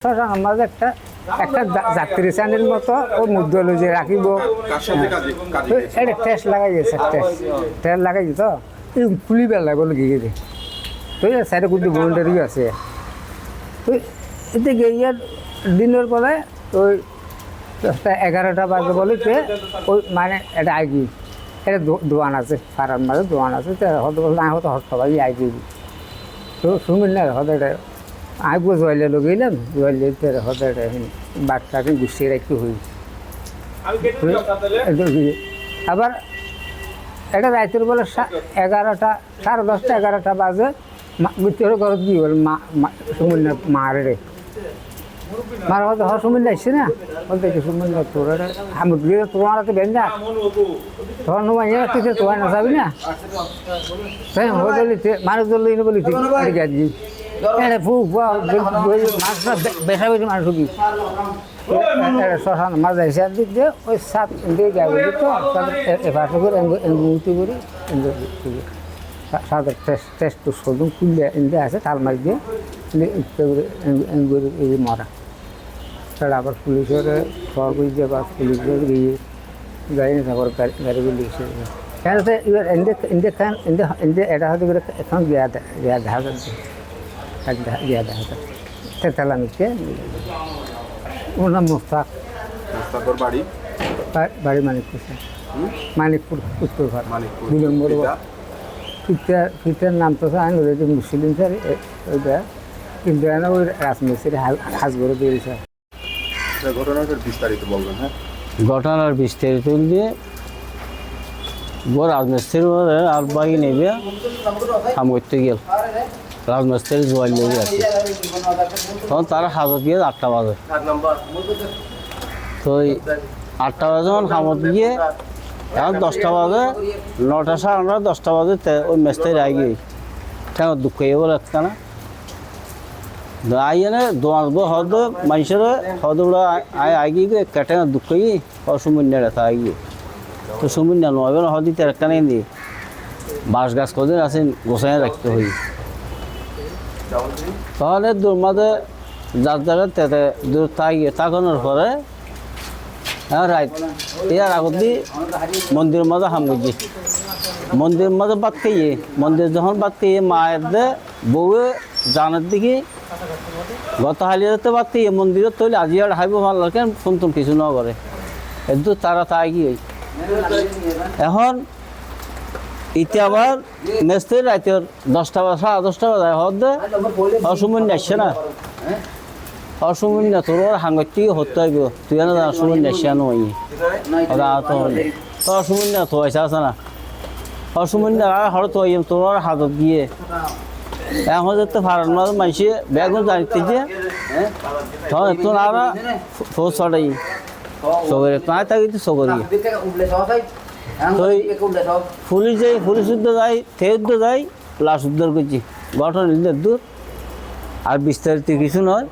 আমাদের একটা একটা যাত্রী চ্যানেল মতো ও মুদ্রা লজে রাখিব এটা টেস্ট লাগাই গেছে টেস্ট লাগাই তো খুলিবার লাগলো গিয়ে দে তো সাইডে কিন্তু ভলেন্টারিও আছে তো এতে গিয়ে দিনের পরে ওই 10টা-11টা বাজে বলে ওই মানে এটা আইগি এটা দোয়ান আছে ফারার মাঝে দোয়ান আছে হয়তো না হয়তো হস্তবাই আইগি তো শুনবেন না হয়তো এটা আইগো জয়েলে লগেলাম জয়েলে হয়তো এটা বাচ্চাকে গুছিয়ে রাখতে হই আবার এটা রাতের বেলা 11টা 10:30-11টা বাজে ভিতরে ঘর কি বল সুমন মারে মার হয়তো সুমন আসছে না বলতে কি সুমন তোর আমি গিয়ে তোমার হাতে বেঞ্জা তখন তুই তোমার না যাবি না তাই হয়তো মানুষ ধরলে বলি ঠিক আছে মাছটা বেশা বেশি মানুষ কি শ্মশান মাছ এসে দিক দিয়ে ওই সাত দিয়ে যাবে তো এপাশে করে এঙ্গুতি করি সাদের টেস্ট তো সদুম খুললে এনে আছে তাল মাছ দিয়ে এঙ্গুরি এই মরা সেটা আবার পুলিশের খবর করে দিয়ে বা পুলিশের গিয়ে গাড়ি নিয়ে তারপর গাড়িগুলো লিখছে কেন এবার এনে এটা হয়তো করে এখন গিয়া দেখা যাচ্ছে গিয়া দেখা যাচ্ছে তেতালামিকে ওর নাম মুস্তাক বাড়ি মানিকপুর মানিকপুর উত্তর ভারত দুই নম্বর ফিটার নাম তো আমি ওই মুসলিম স্যার ওইটা কিন্তু ওই রাজমিস্ত্রি হাজগড়ে বেরিয়েছে ঘটনার বিস্তারিত বলবেন। হ্যাঁ, ঘটনার বিস্তারিত দিয়ে রাজমিস্ত্রি আর বাকি নেবে কাম করতে গেল রাজমিস্ত্রি জোয়াল লেগে আছে তখন তারা হাজত গিয়ে 8টা বাজে তো ওই 8টা বাজে যখন খামত গিয়ে এখন 10টা বাজে 9টা 9:30 10টা বাজে ওই মিস্ত্রি আগে কেন দুঃখ বলে একটা না আইনে দোয়ানবো হদ মানুষের হদগুলো আগে কেটে দুঃখ অসুমিন্য রেখা আগে তো সুমিন্য নয় হদি একটা নেই দিয়ে বাঁশ গাছ কদিন আছে গোসাই রাখতে হই তাহলে দূর মাঝে যার জায়গায় তেতে দূর তাকানোর পরে রাইট ইয়ার আগত দিয়ে মন্দিরের মাঝে হাম করছি মন্দিরের মাঝে বাদ খাইয়ে মন্দির যখন বাদ খাইয়ে মায়ের দে বউয়ে জানার দিকে গত হালিয়াতে বাদ খাইয়ে মন্দিরের তৈরি আজি আর হাইব ভালো কেন ফোন তুম কিছু ন করে একটু তারা তাই গিয়ে এখন ইতি আবার মেস্ত্রি রাতের 10টা বা 10:30 বাজে হতে অসুমিন্য আসছে না অসুমিন্য তোর হাঙ্গটি হতে হইব তুই না অসুমিন্য আসছে নই ওরা তো হলে তো অসুমিন্য তো আছে না অসুমিন্য আর হঠাৎ হই তোর হাতত গিয়ে এখন যেতে ফারান মাঝে মাইসে বেগুন জানিতে যে তখন তোর আর ফোস ছড়াই সগরে তাই থাকি তো সগরি পুলিশ যাই পুলিশ উদ্যোগ যাই থে উদ্যোগ যাই লাশ উদ্ধার করছি ঘটনা দূর আর বিস্তারিত কিছু নয়